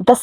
10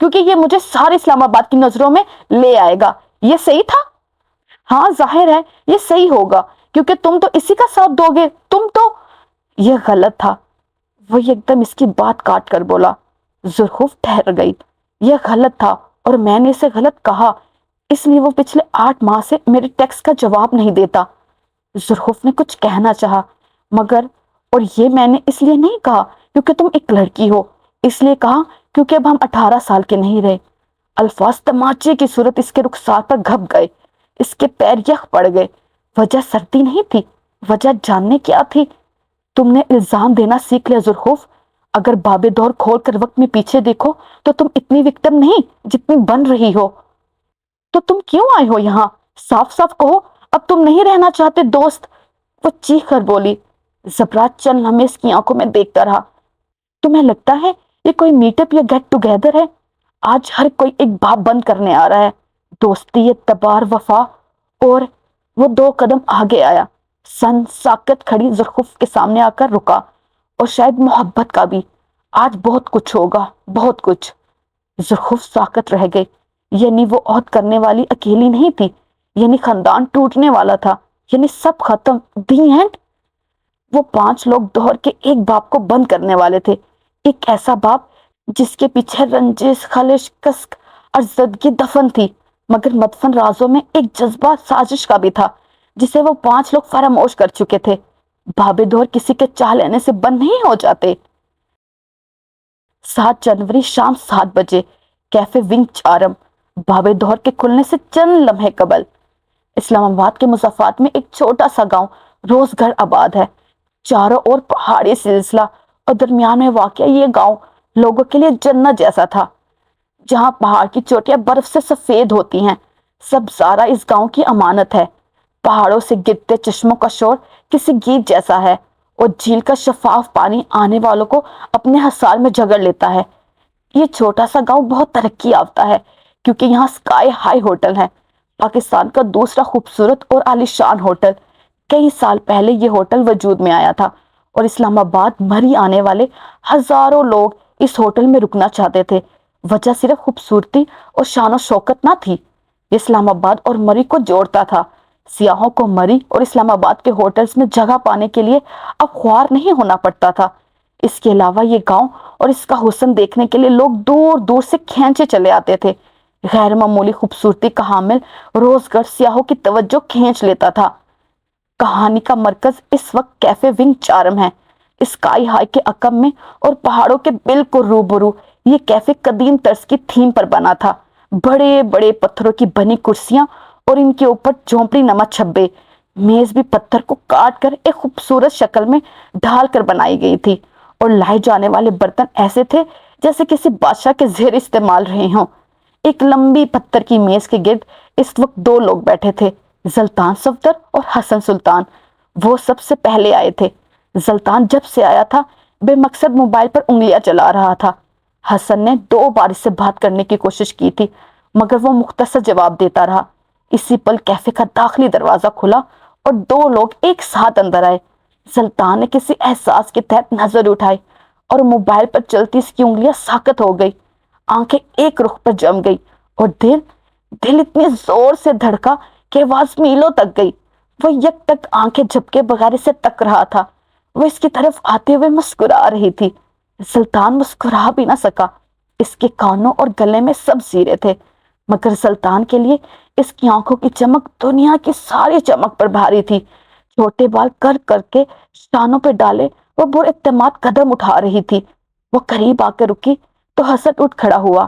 کیونکہ یہ مجھے سارے اسلام آباد کی نظروں میں لے آئے گا۔ یہ صحیح تھا؟ ہاں ظاہر ہے یہ صحیح ہوگا، کیونکہ تم تو اسی کا ساتھ دو گے، تم تو۔ یہ غلط تھا، وہ ایک دم اس کی بات کاٹ کر بولا۔ زرخوف ٹھہر گئی۔ یہ غلط تھا اور میں نے اسے غلط کہا، اس لیے وہ پچھلے 8 ماہ سے میرے ٹیکسٹ کا جواب نہیں دیتا۔ زرخوف نے کچھ کہنا چاہا، مگر اور یہ میں نے اس لیے نہیں کہا کیونکہ تم ایک لڑکی ہو، اس لیے کہا کیونکہ اب ہم 18 سال کے نہیں رہے۔ الفاظ تماچے کی صورت اس کے رخسار پر گھپ گئے، اس کے پیر یخ پڑ گئے۔ وجہ سردی نہیں تھی، وجہ جاننے کیا تھی؟ تم نے الزام دینا سیکھ لیا زرخوف۔ اگر باب دور کھول کر وقت میں پیچھے دیکھو تو تم اتنی وکٹم نہیں جتنی بن رہی ہو۔ تو تم کیوں آئے ہو یہاں؟ صاف صاف کہو، اب تم نہیں رہنا چاہتے دوست؟ وہ چیخ کر بولی۔ زبرات چند لمحے اس کی آنکھوں میں دیکھتا رہا۔ تمہیں لگتا ہے یہ کوئی میٹ اپ یا گیٹ ٹوگیدر ہے؟ آج ہر کوئی ایک باب بند کرنے آ رہا ہے، دوستی، اعتبار، وفا۔ اور وہ 2 قدم آگے آیا، سن ساکت کھڑی زرخوف کے سامنے آ کر رکا۔ اور شاید محبت کا بھی، آج بہت کچھ ہوگا، بہت کچھ۔ زرخوف ساکت رہ گئی، یعنی وہ عہد کرنے والی اکیلی نہیں تھی، یعنی خاندان ٹوٹنے والا تھا، یعنی سب ختم، دی اینڈ۔ وہ 5 لوگ دوہر کے ایک باپ کو بند کرنے والے تھے، ایک ایسا باپ جس کے پیچھے رنجش، خلش، کسک اور زدگی دفن تھی، مگر مدفن رازوں میں ایک جذبہ سازش کا بھی تھا جسے وہ 5 لوگ فراموش کر چکے تھے۔ باب دور کسی کے چاہ لینے سے بند نہیں ہو جاتے۔ 7 جنوری شام 7 بجے، کیفے ونگ چارم، باب دور کے کھلنے سے چند لمحے قبل۔ اسلام آباد کے مضافات میں ایک چھوٹا سا گاؤں روز گھر آباد ہے، چاروں اور پہاڑی سلسلہ، اور درمیان میں واقع یہ گاؤں لوگوں کے لیے جنت جیسا تھا، جہاں پہاڑ کی چوٹیاں برف سے سفید ہوتی ہیں۔ سبزارہ اس گاؤں کی امانت ہے، پہاڑوں سے گرتے چشموں کا شور کسی گیت جیسا ہے، اور جھیل کا شفاف پانی آنے والوں کو اپنے حصار میں جگڑ لیتا ہے۔ یہ چھوٹا سا گاؤں بہت ترقی یافتہ ہے کیونکہ یہاں سکائی ہائی ہوٹل ہے، پاکستان کا دوسرا خوبصورت اور عالیشان ہوٹل۔ کئی سال پہلے یہ ہوٹل وجود میں آیا تھا اور اسلام آباد مری آنے والے ہزاروں لوگ اس ہوٹل میں رکنا چاہتے تھے۔ وجہ صرف خوبصورتی اور شان و شوکت نہ تھی، یہ اسلام آباد اور مری کو جوڑتا تھا۔ سیاحوں کو مری اور اسلام آباد کے ہوٹلز میں جگہ پانے کے لیے اب خوار نہیں ہونا پڑتا تھا۔ اس کے علاوہ یہ گاؤں اور اس کا حسن دیکھنے کے لیے لوگ دور دور سے کھینچے چلے آتے تھے۔ غیر معمولی خوبصورتی کا حامل روزگار سیاحوں کی توجہ کھینچ لیتا تھا۔ کہانی کا مرکز اس وقت کیفے ونگ چارم ہے۔ اسکائی ہائی کے عقب میں اور پہاڑوں کے بالکل روبرو یہ کیفے قدیم طرز کی تھیم پر بنا تھا۔ بڑے بڑے پتھروں کی بنی کرسیاں اور ان کے اوپر جھونپڑی نما چھبے، میز بھی پتھر کو کاٹ کر ایک خوبصورت شکل میں ڈھال کر بنائی گئی تھی، اور لائے جانے والے برتن ایسے تھے جیسے کسی بادشاہ کے زیر استعمال رہے ہوں۔ ایک لمبی پتھر کی میز کے گرد اس وقت 2 لوگ بیٹھے تھے، زلطان صفدر اور حسن سلطان۔ وہ سب سے پہلے آئے تھے۔ زلطان جب سے آیا تھا بے مقصد موبائل پر انگلیاں چلا رہا تھا۔ حسن نے 2 بار اس سے بات کرنے کی کوشش کی تھی، مگر وہ مختصر جواب دیتا رہا۔ اسی پل کیفے کا داخلی دروازہ کھلا اور 2 لوگ ایک ساتھ اندر آئے۔ زلطان نے کسی احساس کے تحت نظر اٹھائی اور موبائل پر چلتی اس کی انگلیاں ساکت ہو گئی، آنکھیں ایک رخ پر جم گئی، اور دل اتنی زور سے دھڑکا کہ آواز میلوں تک گئی۔ وہ یک تک آنکھیں جھپکے بغیر اسے تک رہا تھا۔ وہ اس کی طرف آتے ہوئے مسکرا رہی تھی۔ سلطان مسکرا بھی نہ سکا، اس کے کانوں اور گلے میں سب زیرے تھے، مگر سلطان کے لیے اس کی آنکھوں کی چمک دنیا کی ساری چمک پر بھاری تھی۔ چھوٹے بال کر کر کے شانوں پہ ڈالے وہ بر اعتماد قدم اٹھا رہی تھی۔ وہ قریب آ کے رکی تو حسن اٹھ کھڑا ہوا۔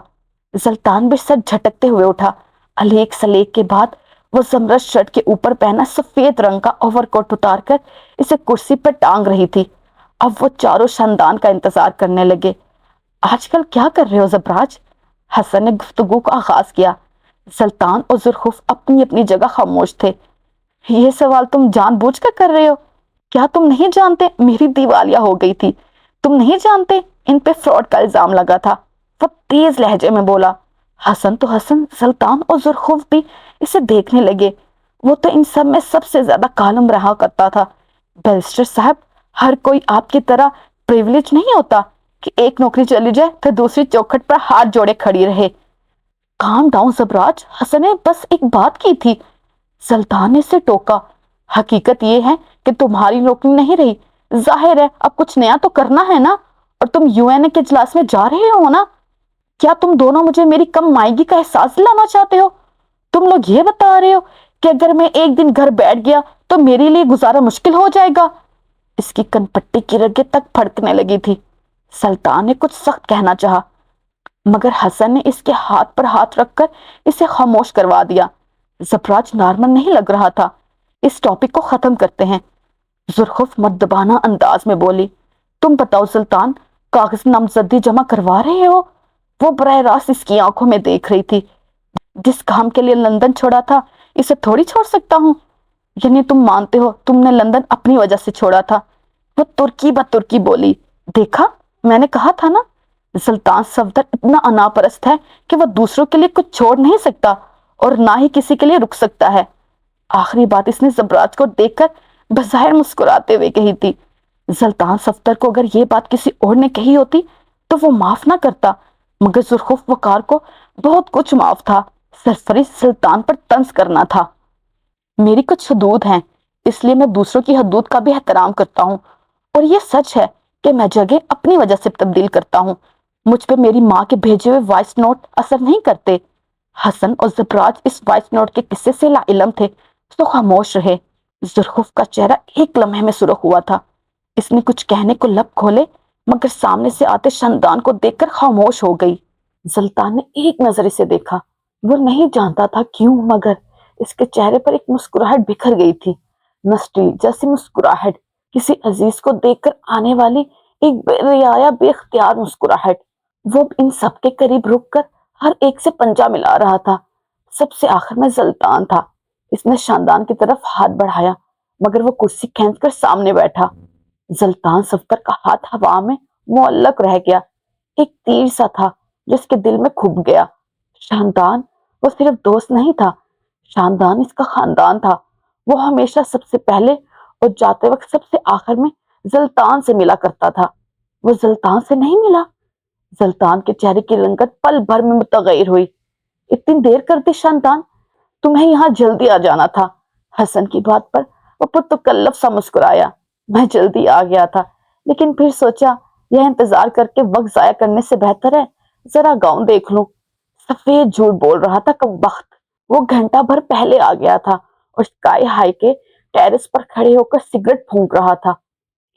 سلطان بھی سر جھٹکتے ہوئے اٹھا۔ الیک سلیک کے بعد وہ زمرد شرٹ کے اوپر پہنا سفید رنگ کا اوور کوٹ اتار کر اسے کرسی پر ٹانگ رہی تھی۔ اب وہ چاروں خاندان کا انتظار کرنے لگے۔ آج کل کیا کر رہے ہو زبراج؟ حسن نے گفتگو کا آغاز کیا۔ سلطان اور زرخوف اپنی اپنی جگہ خاموش تھے۔ یہ سوال تم جان بوجھ کر رہے ہو؟ کیا تم نہیں جانتے میری دیوالیہ ہو گئی تھی؟ تم نہیں جانتے ان پہ فراڈ کا الزام لگا تھا؟ وہ تیز لہجے میں بولا۔ حسن تو حسن، سلطان اور زرخوف بھی اسے دیکھنے لگے۔ وہ تو ان سب میں سب سے زیادہ کالم رہا کرتا تھا۔ بیرسٹر صاحب، ہر کوئی آپ کی طرح پریویلیج نہیں ہوتا۔ کہ ایک نوکری چلی جائے تو دوسری چوکھٹ پر ہاتھ جوڑے کھڑی رہے۔ کام ڈاؤن زبراج، حسن نے بس ایک بات کی تھی۔ سلطان نے اسے ٹوکا۔ حقیقت یہ ہے کہ تمہاری نوکری نہیں رہی، ظاہر ہے اب کچھ نیا تو کرنا ہے نا، اور تم UN کے اجلاس میں جا رہے ہو نا؟ کیا تم دونوں مجھے میری کم مائیگی کا احساس دلانا چاہتے ہو؟ تم لوگ یہ بتا رہے ہو کہ اگر میں ایک دن گھر بیٹھ گیا تو میرے لیے گزارا مشکل ہو جائے گا؟ اس کی کن پٹی کی رگیں تک پھڑکنے لگی تھی۔ سلطان نے کچھ سخت کہنا چاہا، مگر حسن نے اس کے ہاتھ پر ہاتھ رکھ کر اسے خاموش کروا دیا۔ زبراج نارمل نہیں لگ رہا تھا۔ اس ٹاپک کو ختم کرتے ہیں، زرخف مدبانہ انداز میں بولی۔ تم بتاؤ سلطان، کاغذ نامزدگی جمع کروا رہے ہو؟ وہ براہ راست اس کی آنکھوں میں دیکھ رہی تھی۔ جس کام کے لیے لندن چھوڑا تھا اسے تھوڑی چھوڑ سکتا ہوں؟ یعنی تم مانتے ہو تم نے لندن اپنی وجہ سے چھوڑا تھا؟ وہ ترکی بترکی بولی۔ دیکھا، میں نے کہا تھا نا، سلطان صفدر اتنا انا پرست ہے کہ وہ دوسروں کے لیے کچھ چھوڑ نہیں سکتا اور نہ ہی کسی کے لیے رک سکتا ہے۔ آخری بات اس نے زبراج کو دیکھ کر بظاہر مسکراتے ہوئے کہی تھی۔ سلطان صفدر کو اگر یہ بات کسی اور نے کہی ہوتی تو وہ معاف نہ کرتا، مگر زرخف وقار کو بہت کچھ معاف تھا، سرفری سلطان پر طنز کرنا تھا۔ میری کچھ حدود ہیں، اس لیے میں دوسروں کی حدود کا بھی احترام کرتا ہوں، اور یہ سچ ہے کہ میں جگہ اپنی وجہ سے تبدیل کرتا ہوں۔ مجھ پہ میری ماں کے بھیجے ہوئے وائس نوٹ اثر نہیں کرتے۔ حسن اور زبراج اس وائس نوٹ کے قصے سے لا علم تھے، تو خاموش رہے۔ زرخف کا چہرہ ایک لمحے میں سرخ ہوا تھا۔ اس نے کچھ کہنے کو لب کھولے، مگر سامنے سے آتے شاندان کو دیکھ کر خاموش ہو گئی۔ سلطان نے ایک نظر اسے دیکھا۔ وہ نہیں جانتا تھا کیوں، مگر اس کے چہرے پر ایک مسکراہٹ بکھر گئی تھی، نسٹی جیسی مسکراہٹ، کسی عزیز کو دیکھ کر آنے والی ایک بے رعایا بے اختیار مسکراہٹ۔ وہ ان سب کے قریب رک کر ہر ایک سے پنجہ ملا رہا تھا۔ سب سے آخر میں سلطان تھا۔ اس نے شاندان کی طرف ہاتھ بڑھایا، مگر وہ کرسی کھینچ کر سامنے بیٹھا۔ سلطان صفدر کا ہاتھ ہوا میں معلق رہ گیا، ایک تیر سا تھا جو اس کے دل میں کھب گیا۔ شاندان وہ صرف دوست نہیں تھا، شاندان اس کا خاندان تھا۔ وہ ہمیشہ سب سے پہلے اور جاتے وقت سب سے آخر میں سلطان سے ملا کرتا تھا۔ وہ سلطان سے نہیں ملا۔ سلطان کے چہرے کی رنگت پل بھر میں متغیر ہوئی۔ اتنی دیر کر دی شاندان، تمہیں یہاں جلدی آ جانا تھا۔ حسن کی بات پر وہ پرتکلف سا مسکرایا۔ میں جلدی آ گیا تھا، لیکن پھر سوچا یہ انتظار کر کے وقت ضائع کرنے سے بہتر ہے ذرا گاؤں دیکھ لوں۔ سفید جھوٹ بول رہا تھا کم وقت۔ وہ گھنٹہ بھر پہلے آ گیا تھا اور اسکائی ہائی کے ٹیرس پر کھڑے ہو کر سگریٹ پھونک رہا تھا۔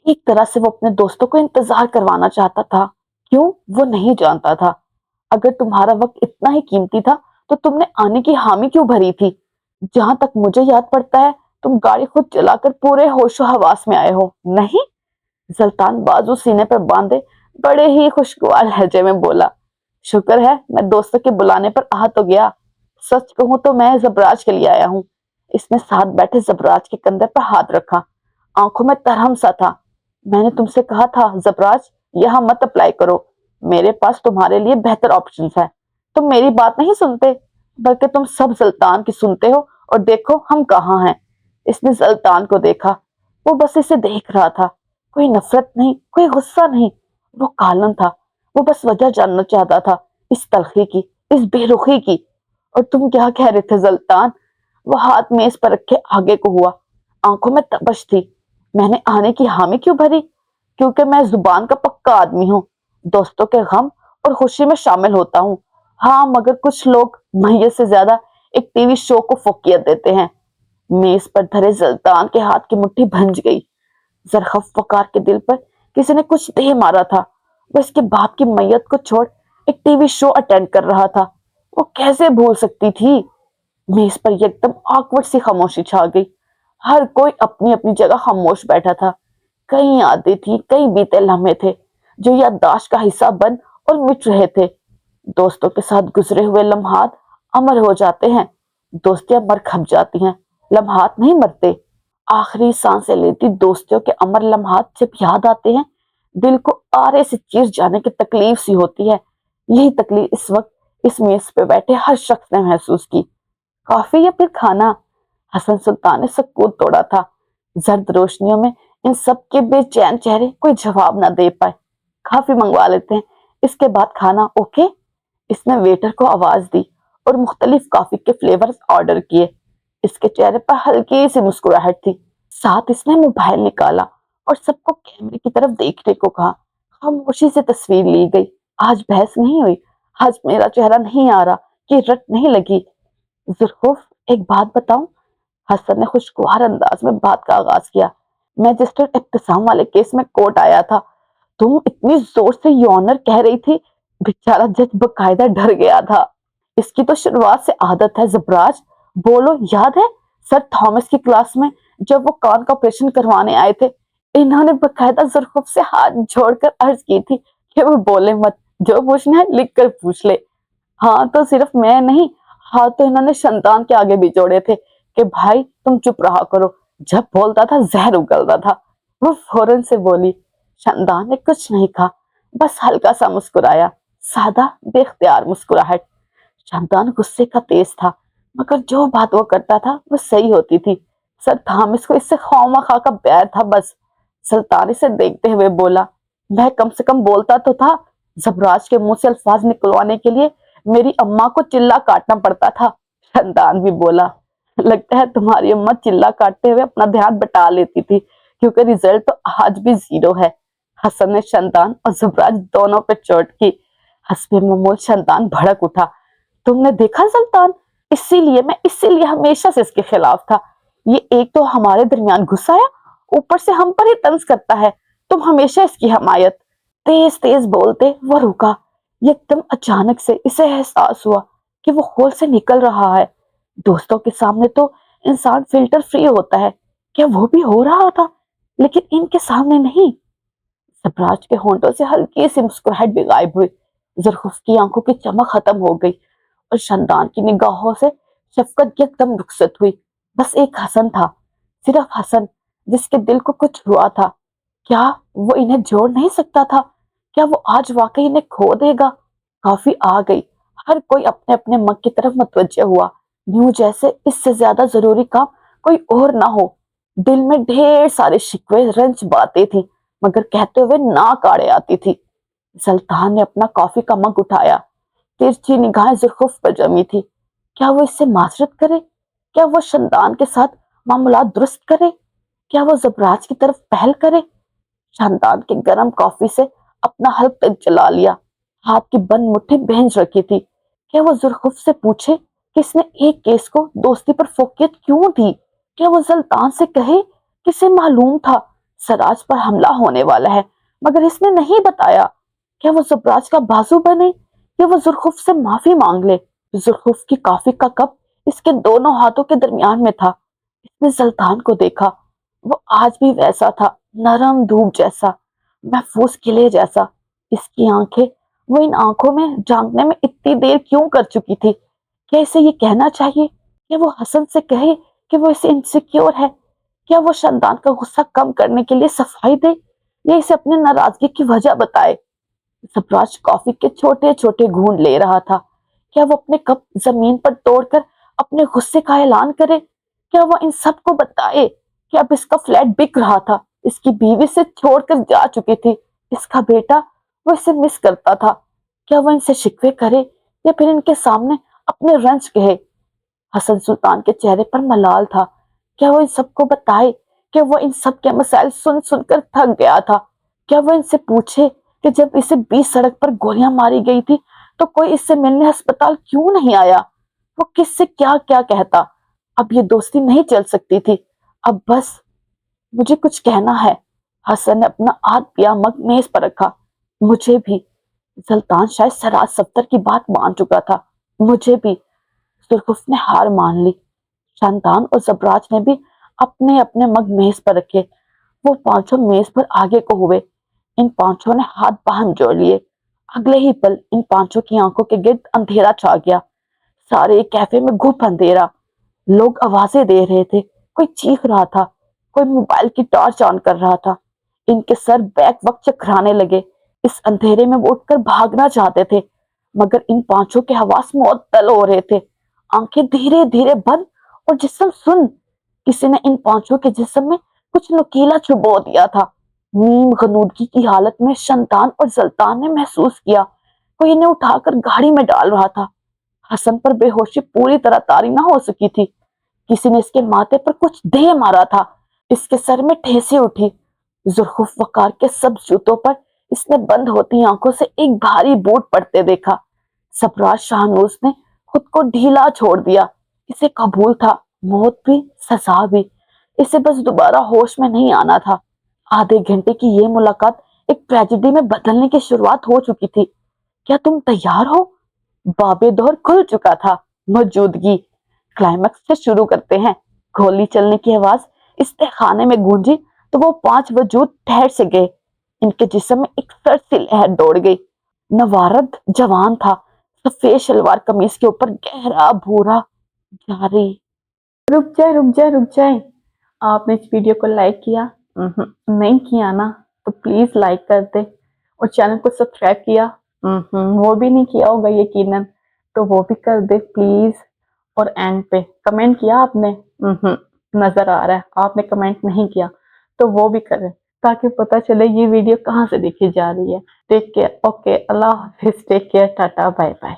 ایک طرح سے وہ اپنے دوستوں کو انتظار کروانا چاہتا تھا۔ کیوں؟ وہ نہیں جانتا تھا۔ اگر تمہارا وقت اتنا ہی قیمتی تھا تو تم نے آنے کی حامی کیوں بھری تھی؟ جہاں تک مجھے یاد پڑتا ہے تم گاڑی خود چلا کر پورے ہوش و حواس میں آئے ہو، نہیں؟ سلطان بازو سینے پر باندھے بڑے ہی خوشگوار لہجے میں بولا۔ شکر ہے میں دوستوں کے بلانے پر آ تو گیا۔ سچ کہوں تو میں زبراج کے لیے آیا ہوں۔ اس نے ساتھ بیٹھے زبراج کے کندھے پر ہاتھ رکھا، آنکھوں میں ترہم سا تھا۔ میں نے تم سے کہا تھا زبراج، یہاں مت اپلائی کرو، میرے پاس تمہارے لیے بہتر آپشنز ہیں۔ تم میری بات نہیں سنتے، بلکہ تم سب سلطان کی سنتے ہو، اور دیکھو ہم کہاں ہیں۔ اس نے سلطان کو دیکھا، وہ بس اسے دیکھ رہا تھا، کوئی نفرت نہیں، کوئی غصہ نہیں، وہ کالن تھا۔ وہ بس وجہ جاننا چاہتا تھا اس تلخی کی، اس بے رخی کی۔ اور تم کیا کہہ رہے تھے سلطان؟ وہ ہاتھ میز پر رکھے آگے کو ہوا، آنکھوں میں تپش تھی۔ میں نے آنے کی حامی کیوں بھری؟ کیونکہ میں زبان کا پکا آدمی ہوں، دوستوں کے غم اور خوشی میں شامل ہوتا ہوں۔ ہاں، مگر کچھ لوگ میت سے زیادہ ایک ٹی وی شو کو فوقیت دیتے ہیں۔ میز پر دھرے سلطان کے ہاتھ کی مٹھی بھنج گئی۔ زرخف وقار کے دل پر کسی نے کچھ دے مارا تھا۔ وہ اس کے باپ کی میت کو چھوڑ ایک ٹی وی شو اٹینڈ کر رہا تھا، وہ کیسے بھول سکتی تھی؟ میز پر یکدم آکورڈ سی خاموشی چھا گئی۔ ہر کوئی اپنی اپنی جگہ خاموش بیٹھا تھا۔ کئی یادیں تھیں، کئی بیتے لمحے تھے جو یادداشت کا حصہ بن اور مٹ رہے تھے۔ دوستوں کے ساتھ گزرے ہوئے لمحات امر ہو جاتے ہیں، دوستیاں مر کھپ جاتی ہیں، لمحات نہیں مرتے۔ آخری سانسیں لیتی دوستیوں کے امر لمحات جب یاد آتے ہیں، دل کو آرے سے چیر جانے کی تکلیف سی ہوتی ہے۔ یہی تکلیف اس وقت اس میز پہ بیٹھے ہر شخص نے محسوس کی۔ کافی یا پھر کھانا؟ حسن سلطان نے سکوت توڑا تھا۔ زرد روشنیوں میں ان سب کے بے چین چہرے کوئی جواب نہ دے پائے۔ کافی منگوا لیتے ہیں، اس کے بعد کھانا اوکے؟ اس نے ویٹر کو آواز دی اور مختلف کافی کے فلیورز آرڈر کیے۔ اس کے چہرے پر ہلکی سی مسکراہٹ تھی۔ ساتھ اس نے موبائل نکالا اور سب کو کیمرے کی طرف دیکھنے کو کہا۔ خاموشی سے تصویر لی گئی۔ آج بحث نہیں ہوئی، آج میرا چہرہ نہیں آ رہا کہ رٹ نہیں لگی۔ ذوالخوف ایک بات بتاؤں؟ حسن نے خوشگوار انداز میں بات کا آغاز کیا۔ میجسٹریٹ ابتسام والے کیس میں کورٹ آیا تھا، تم اتنی زور سے یونر کہہ رہی تھی، بیچارہ جج باقاعدہ ڈر گیا تھا۔ اس کی تو شروعات سے عادت ہے زبراج، بولو یاد ہے سر تھامس کی کلاس میں جب وہ کان کا آپریشن کروانے آئے تھے، انہوں نے باقاعدہ ذوالخوف سے ہاتھ جوڑ کر عرض کی تھی کہ وہ بولے مت، جو پوچھنا ہے لکھ کر پوچھ لے۔ ہاں تو صرف میں نہیں، ہاتھ تو انہوں نے شنتان کے آگے بھی جوڑے تھے کہ بھائی تم چپ رہا کرو، جب بولتا تھا زہر اگلتا تھا۔ وہ فوراً سے بولی۔ شنتان نے کچھ نہیں کہا، بس ہلکا سا مسکرایا، سادہ بے اختیار مسکراہٹ۔ شنتان غصے کا تیز تھا، مگر جو بات وہ کرتا تھا وہ صحیح ہوتی تھی۔ سر تھامس کو اس سے خواہ کا بیار تھا بس۔ سلطانی سے دیکھتے ہوئے بولا، میں کم سے کم بولتا تو تھا، زبراج کے منہ سے الفاظ نکلوانے کے لیے میری اماں کو چلا کاٹنا پڑتا تھا۔ شنتان بھی بولا، لگتا ہے تمہاری اماں چلا کاٹتے ہوئے اپنا دھیان بٹا لیتی تھی، کیونکہ ریزلٹ تو آج بھی 0 ہے۔ حسن نے شنتان اور زبراج دونوں پہ چوٹ کی۔ حسب معمول شنتان بھڑک اٹھا، تم نے دیکھا سلطان، اسی لیے ہمیشہ سے اس کے خلاف تھا۔ یہ ایک تو ہمارے درمیان گھس آیا، اوپر سے ہم پر ہی طنز کرتا ہے، تم ہمیشہ اس کی حمایت۔ تیز تیز بولتے وہ رکا۔ یکدم اچانک سے اسے احساس ہوا کہ وہ ہول سے نکل رہا ہے۔ دوستوں کے سامنے تو انسان فلٹر فری ہوتا ہے، کیا وہ بھی ہو رہا تھا؟ لیکن ان کے سامنے نہیں۔ سبراج کے ہونٹوں سے ہلکی سی مسکراہٹ بھی غائب ہوئی، ذوالخوف کی آنکھوں کی چمک ختم ہو گئی اور شنتان کی نگاہوں سے شفقت یکدم رخصت ہوئی۔ بس ایک حسن تھا، صرف حسن، جس کے دل کو کچھ ہوا تھا۔ کیا وہ انہیں جوڑ نہیں سکتا تھا؟ کیا وہ آج واقعی انہیں کھو دے گا؟ کافی آ گئی، ہر کوئی اپنے اپنے مگ کی طرف متوجہ ہوا، یوں جیسے اس سے زیادہ ضروری کام کوئی اور نہ ہو۔ دل میں ڈھیر سارے شکوے رنج باتیں تھیں، مگر کہتے ہوئے ناک آڑے آتی تھی۔ سلطان نے اپنا کافی کا مگ اٹھایا، ترچھی نگاہیں ذوالخوف پر جمی تھی۔ کیا وہ اس سے معذرت کرے؟ کیا وہ شنتان کے ساتھ معاملات درست کرے؟ کیا وہ زبراج کی طرف پہل کرے؟ شنتان کے گرم کافی سے اپنا حلق تک جلا لیا، ہاتھ کی بند مٹھی بھینج رکھی تھی۔ کیا وہ ذوالخوف سے پوچھے کہ اس نے ایک کیس کو دوستی پر فوقیت کیوں دی؟ کیا وہ سلطان سے کہے کہ اسے معلوم تھا سراج پر حملہ ہونے والا ہے مگر اس نے نہیں بتایا؟ کیا وہ زبراج کا بازو بنے یا وہ ذوالخوف سے معافی مانگ لے؟ ذوالخوف کی کافی کا کپ اس کے دونوں ہاتھوں کے درمیان میں تھا۔ اس نے سلطان کو دیکھا، وہ آج بھی ویسا تھا، نرم دھوپ جیسا، محفوظ قلعے جیسا۔ اس کی آنکھیں، وہ ان آنکھوں میں جھانکنے میں اتنی دیر کیوں کر چکی تھی؟ کیا اسے یہ کہنا چاہیے کہ وہ حسن سے کہے کہ وہ اسے انسیکیور ہے؟ کیا وہ شنتان کا غصہ کم کرنے کے لیے صفائی دے یا اسے اپنے ناراضگی کی وجہ بتائے؟ سبراج کافی کے چھوٹے چھوٹے گھونٹ لے رہا تھا۔ کیا وہ اپنے کپ زمین پر توڑ کر اپنے غصے کا اعلان کرے؟ کیا وہ ان سب کو بتائے کہ اب اس کا فلیٹ بک رہا تھا، اس کی بیوی سے چھوڑ کر جا چکی تھی، اس کا بیٹا، وہ اسے مس کرتا تھا؟ کیا وہ ان سے شکوے کرے یا پھر ان کے سامنے اپنے رنج کہے؟ حسن سلطان کے چہرے پر ملال تھا۔ کیا وہ ان سب کو بتائے کہ وہ ان سب کے مسائل سن سن کر تھک گیا تھا؟ کیا وہ ان سے پوچھے کہ جب اسے 20 سڑک پر گولیاں ماری گئی تھی تو کوئی اس سے ملنے ہسپتال کیوں نہیں آیا؟ وہ کس سے کیا کیا کہتا؟ اب یہ دوستی نہیں چل سکتی تھی، اب بس مجھے کچھ کہنا ہے۔ حسن نے اپنا آدھ پیا مگ میز پر رکھا۔ مجھے بھی۔ سلطان شاید سراج صفدر کی بات مان چکا تھا۔ مجھے بھی۔ ذوالخوف نے ہار مان لی۔ شنتان اور زبراج نے بھی اپنے اپنے مگ میز پر رکھے۔ وہ پانچوں میز پر آگے کو ہوئے، ان پانچوں نے ہاتھ باہم جوڑ لیے۔ اگلے ہی پل ان پانچوں کی آنکھوں کے گرد اندھیرا چھا گیا، سارے کیفے میں گھپ اندھیرا۔ لوگ آوازیں دے رہے تھے، کوئی چیخ رہا تھا، کوئی موبائل کی ٹارچ آن کر رہا تھا۔ ان کے سر بیک وقت چکرانے لگے، اس اندھیرے میں وہ اٹھ کر بھاگنا چاہتے تھے، مگر ان پانچوں کے حواس معطل ہو رہے تھے، آنکھیں دھیرے دھیرے بند اور جسم سن۔ کسی نے ان پانچوں کے جسم میں کچھ نکیلا چبو دیا تھا، نیم غنودگی کی حالت میں شنتان اور زلطان نے محسوس کیا کوئی انہیں اٹھا کر گاڑی میں ڈال رہا تھا۔ حسن پر بے ہوشی پوری طرح طاری نہ ہو سکی تھی، کسی نے اس کے ماتھے پر کچھ دے مارا تھا، اس کے سر میں ٹھیسیں اٹھی۔ ذوالخوف وقار کے سبز جوتوں پر اس نے بند ہوتی آنکھوں سے ایک بھاری بوٹ پڑتے دیکھا۔ سبراز شاہنوز نے خود کو ڈھیلا چھوڑ دیا، اسے قبول تھا، موت بھی سزا بھی، اسے بس دوبارہ ہوش میں نہیں آنا تھا۔ آدھے گھنٹے کی یہ ملاقات ایک ٹریجڈی میں بدلنے کی شروعات ہو چکی تھی۔ کیا تم تیار ہو؟ باب دور کھل چکا تھا۔ موجودگی کلائمیکس سے شروع کرتے ہیں۔ گولی چلنے کی آواز اس تہخانے میں گونجی تو وہ 5 وجود ٹھہر سے گئے، ان کے جسم میں ایک سرد سی لہر دوڑ گئی۔ نوارد جوان تھا، سفید شلوار قمیص کے اوپر گہرا بھورا جاری۔ رک جائے آپ نے اس ویڈیو کو لائک کیا؟ نہیں کیا نا تو پلیز لائک کر دے، اور چینل کو سبسکرائب کیا؟ وہ بھی نہیں کیا ہوگا یقیناً، تو وہ بھی کر دے پلیز۔ اور اینڈ پہ کمنٹ کیا آپ نے؟ نظر آ رہا ہے آپ نے کمنٹ نہیں کیا، تو وہ بھی کریں تاکہ پتہ چلے یہ ویڈیو کہاں سے دیکھی جا رہی ہے۔ ٹیک کیئر، اوکے، اللہ حافظ، take care, tata, bye bye.